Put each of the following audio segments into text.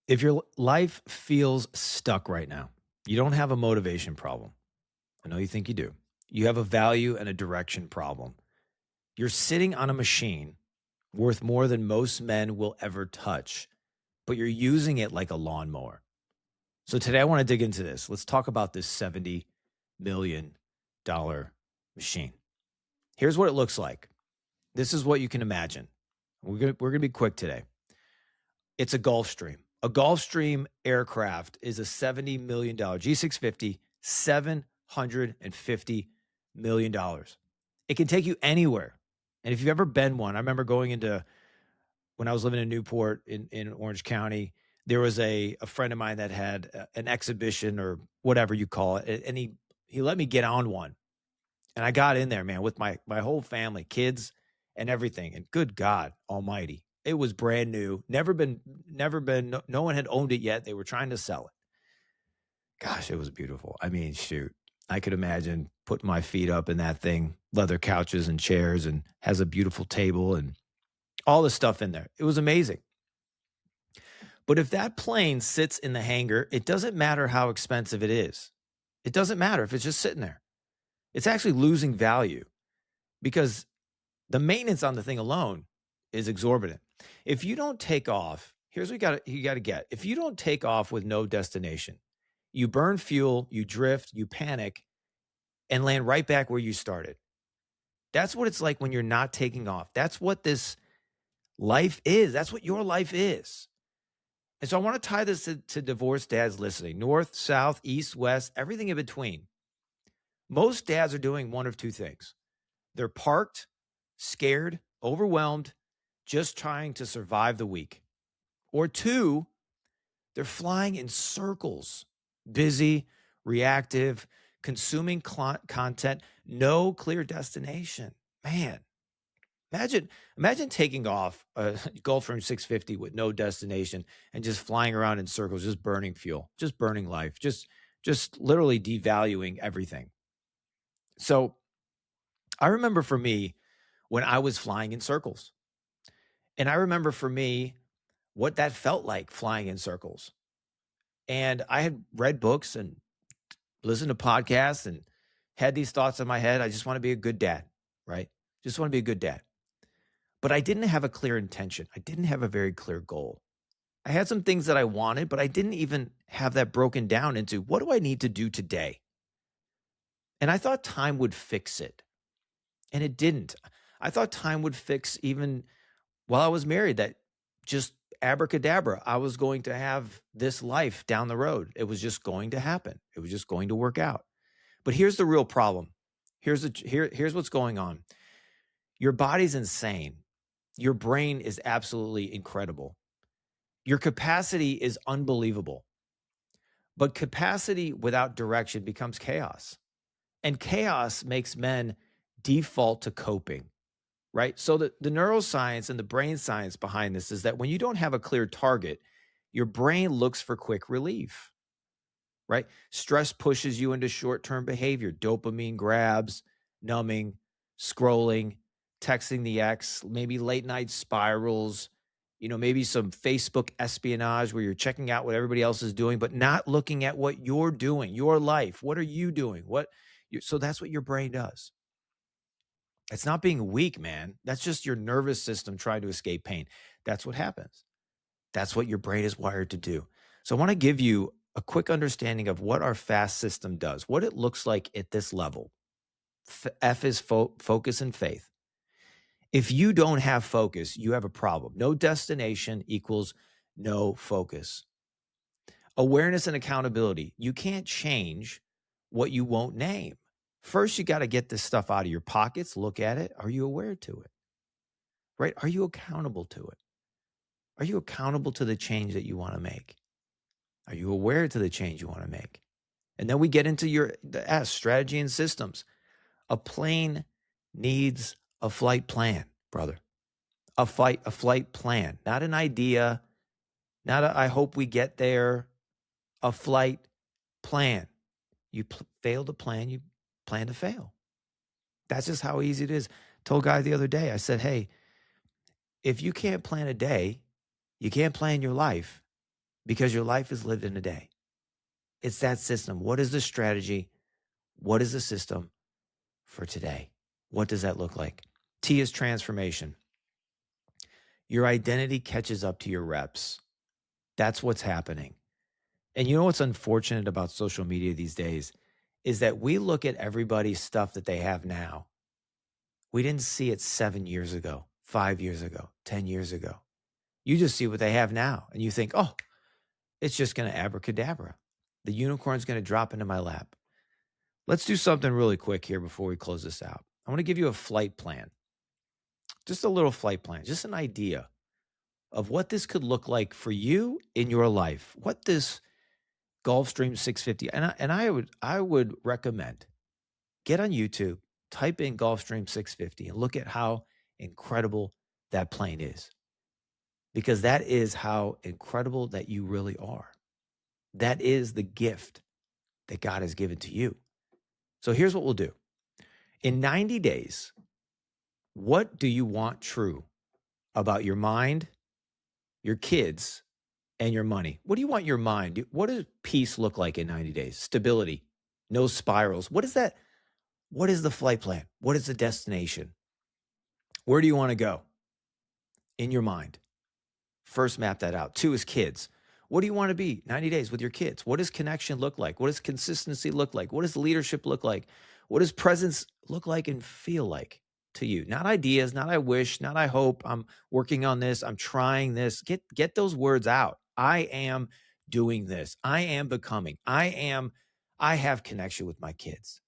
If your life feels stuck right now, you don't have a motivation problem. I know you think you do. You have a value and a direction problem. You're sitting on a machine worth more than most men will ever touch, but you're using it like a lawnmower. So today I want to dig into this. Let's talk about this $70 million machine. Here's what it looks like. This is what you can imagine. We're gonna be quick today. It's a Gulfstream. A Gulfstream aircraft is a $70 million G650, $750 million. It can take you anywhere. And if you've ever been one, I remember going into when I was living in Newport in Orange County, there was a friend of mine that had an exhibition or whatever you call it. And he let me get on one. And I got in there, man, with my whole family, kids and everything. And good God almighty, it was brand new. Never been, no one had owned it yet. They were trying to sell it. Gosh, it was beautiful. I mean, shoot, I could imagine putting my feet up in that thing, leather couches and chairs, and has a beautiful table and all the stuff in there. It was amazing. But if that plane sits in the hangar, it doesn't matter how expensive it is. It doesn't matter if it's just sitting there. It's actually losing value because the maintenance on the thing alone is exorbitant. If you don't take off, here's what you got to get. If you don't take off with no destination, you burn fuel, you drift, you panic, and land right back where you started. That's what it's like when you're not taking off. That's what this life is. That's what your life is. And so I want to tie this to divorced dads listening. North, south, east, west, everything in between. Most dads are doing one of two things. They're parked, scared, overwhelmed, just trying to survive the week. Or two, they're flying in circles, busy, reactive, consuming content, no clear destination. Man, imagine taking off a Gulfstream 650 with no destination and just flying around in circles, just burning fuel, just burning life, just literally devaluing everything. So I remember for me when I was flying in circles, and I remember for me what that felt like flying in circles. And I had read books and listened to podcasts and had these thoughts in my head. I just want to be a good dad, right? Just want to be a good dad. But I didn't have a clear intention. I didn't have a very clear goal. I had some things that I wanted, but I didn't even have that broken down into what do I need to do today? And I thought time would fix it. And it didn't. I thought time would fix even while I was married, that just abracadabra, I was going to have this life down the road. It was just going to happen. It was just going to work out. But here's the real problem. Here's what's going on. Your body's insane. Your brain is absolutely incredible. Your capacity is unbelievable. But capacity without direction becomes chaos. And chaos makes men default to coping, right? So the neuroscience and the brain science behind this is that when you don't have a clear target, your brain looks for quick relief, right? Stress pushes you into short-term behavior, dopamine grabs, numbing, scrolling, texting the ex, maybe late night spirals, maybe some Facebook espionage where you're checking out what everybody else is doing, but not looking at what you're doing, your life. What are you doing? So that's what your brain does. It's not being weak, man. That's just your nervous system trying to escape pain. That's what happens. That's what your brain is wired to do. So I want to give you a quick understanding of what our fast system does, what it looks like at this level. F is focus and faith. If you don't have focus, you have a problem. No destination equals no focus. Awareness and accountability. You can't change what you won't name. First, you got to get this stuff out of your pockets, look at it. Are you aware to it? Right? Are you accountable to it? Are you accountable to the change that you want to make? Are you aware to the change you want to make? And then we get into the S, strategy and systems. A plane needs a flight plan, brother. A flight plan, not an idea, not a I hope we get there, a flight plan. You fail to plan, you plan to fail. That's just how easy it is. Told a guy the other day, I said, hey, if you can't plan a day, you can't plan your life, because your life is lived in a day. It's that system. What is the strategy? What is the system for today? What does that look like? T is transformation. Your identity catches up to your reps. That's what's happening. And you know what's unfortunate about social media these days is that we look at everybody's stuff that they have now. We didn't see it 7 years ago, 5 years ago, 10 years ago. You just see what they have now and you think, oh, it's just going to abracadabra. The unicorn's going to drop into my lap. Let's do something really quick here before we close this out. I want to give you a flight plan, just a little flight plan, just an idea of what this could look like for you in your life, what this Gulfstream 650, and I would recommend get on YouTube, type in Gulfstream 650 and look at how incredible that plane is. Because that is how incredible that you really are. That is the gift that God has given to you. So here's what we'll do. In 90 days, what do you want true about your mind, your kids, and your money? What do you want your mind? What does peace look like in 90 days? Stability, no spirals. What is that? What is the flight plan? What is the destination? Where do you want to go in your mind? First, map that out. 2 is kids. What do you want to be 90 days with your kids? What does connection look like? What does consistency look like? What does leadership look like? What does presence look like and feel like to you? Not ideas, not I wish, not I hope. I'm working on this. I'm trying this. Get those words out. I am doing this. I am becoming. I have connection with my kids.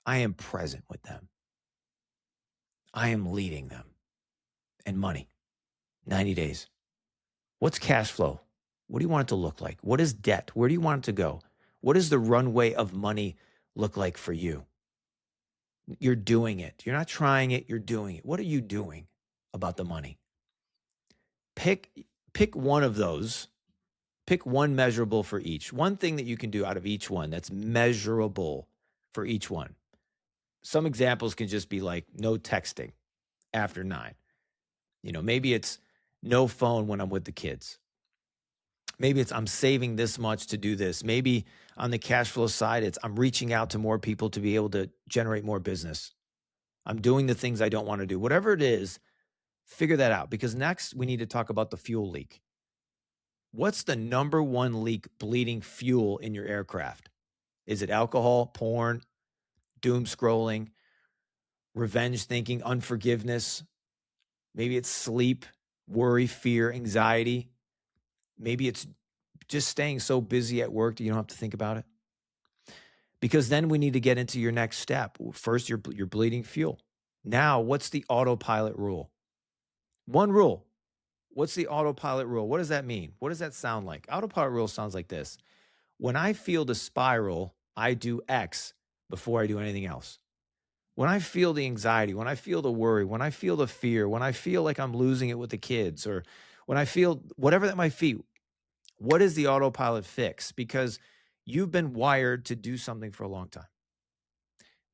I am present with them. I am leading them. And money, 90 days. What's cash flow? What do you want it to look like? What is debt? Where do you want it to go? What does the runway of money look like for you? You're doing it. You're not trying it. You're doing it. What are you doing about the money? Pick one of those. Pick one measurable for each. One thing that you can do out of each one that's measurable for each one. Some examples can just be like no texting after 9. Maybe it's no phone when I'm with the kids. Maybe it's I'm saving this much to do this. Maybe on the cash flow side, it's I'm reaching out to more people to be able to generate more business. I'm doing the things I don't want to do. Whatever it is, figure that out. Because next we need to talk about the fuel leak. What's the number one leak bleeding fuel in your aircraft? Is it alcohol, porn, doom scrolling, revenge thinking, unforgiveness? Maybe it's sleep, worry, fear, anxiety. Maybe it's just staying so busy at work that you don't have to think about it. Because then we need to get into your next step. First, you're bleeding fuel. Now, what's the autopilot rule? One rule. What's the autopilot rule? What does that mean? What does that sound like? Autopilot rule sounds like this. When I feel the spiral, I do X before I do anything else. When I feel the anxiety, when I feel the worry, when I feel the fear, when I feel like I'm losing it with the kids, or when I feel whatever that might feel, what is the autopilot fix? Because you've been wired to do something for a long time.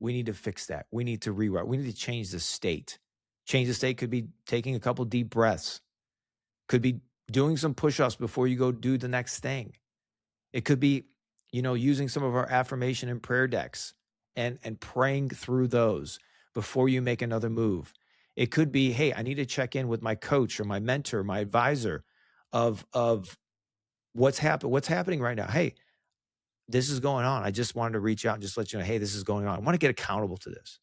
We need to fix that. We need to rewrite. We need to change the state. Change the state could be taking a couple deep breaths. Could be doing some push-ups before you go do the next thing. It could be, using some of our affirmation and prayer decks and praying through those before you make another move. It could be, hey, I need to check in with my coach or my mentor, my advisor of what's happening right now. Hey, this is going on. I just wanted to reach out and just let you know, hey, this is going on. I want to get accountable to this,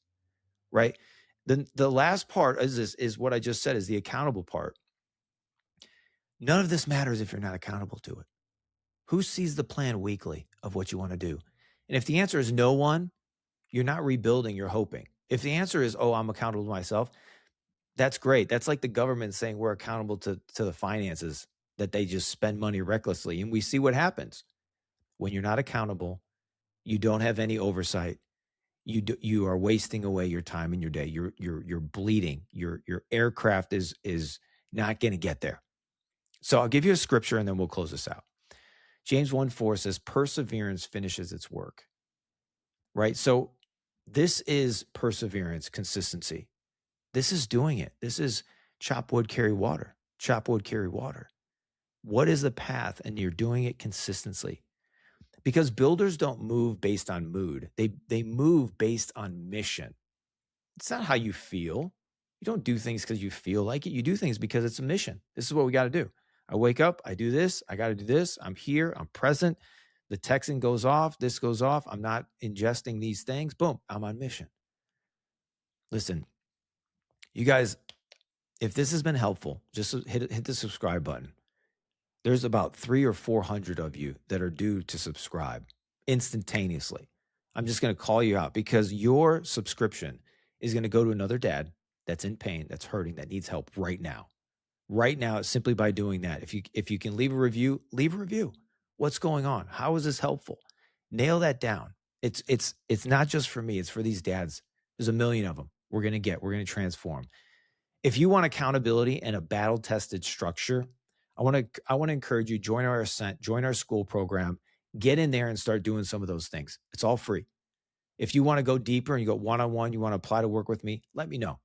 right? The last part is what I just said is the accountable part. None of this matters if you're not accountable to it. Who sees the plan weekly of what you want to do? And if the answer is no one, you're not rebuilding, you're hoping. If the answer is, oh, I'm accountable to myself, that's great. That's like the government saying we're accountable to the finances, that they just spend money recklessly. And we see what happens. When you're not accountable, you don't have any oversight. You are wasting away your time and your day. You're bleeding. Your aircraft is not going to get there. So I'll give you a scripture and then we'll close this out. James 1:4 says, perseverance finishes its work, right? So this is perseverance, consistency. This is doing it. This is chop wood, carry water. Chop wood, carry water. What is the path? And you're doing it consistently. Because builders don't move based on mood. They move based on mission. It's not how you feel. You don't do things because you feel like it. You do things because it's a mission. This is what we got to do. I wake up, I do this, I got to do this. I'm here, I'm present. The texting goes off, this goes off. I'm not ingesting these things. Boom, I'm on mission. Listen, you guys, if this has been helpful, just hit the subscribe button. There's about 300 or 400 of you that are due to subscribe instantaneously. I'm just going to call you out because your subscription is going to go to another dad that's in pain, that's hurting, that needs help right now. Right now, simply by doing that. If you can leave a review, leave a review. What's going on? How is this helpful? Nail that down. It's not just for me, it's for these dads. There's a million of them. We're going to transform. If you want accountability and a battle-tested structure, I want to encourage you, join our Ascent, join our school program, get in there and start doing some of those things. It's all free. If you want to go deeper and you go one-on-one, you want to apply to work with me, let me know.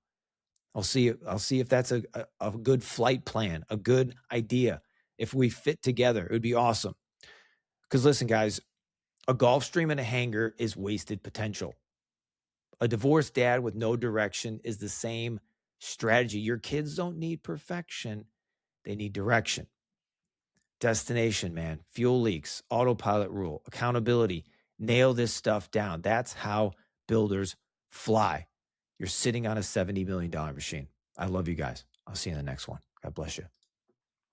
I'll see if that's a good flight plan, a good idea. If we fit together, it would be awesome. Because listen, guys, a Gulfstream and a hangar is wasted potential. A divorced dad with no direction is the same strategy. Your kids don't need perfection. They need direction. Destination, man. Fuel leaks, autopilot rule, accountability. Nail this stuff down. That's how builders fly. You're sitting on a $70 million machine. I love you guys. I'll see you in the next one. God bless you.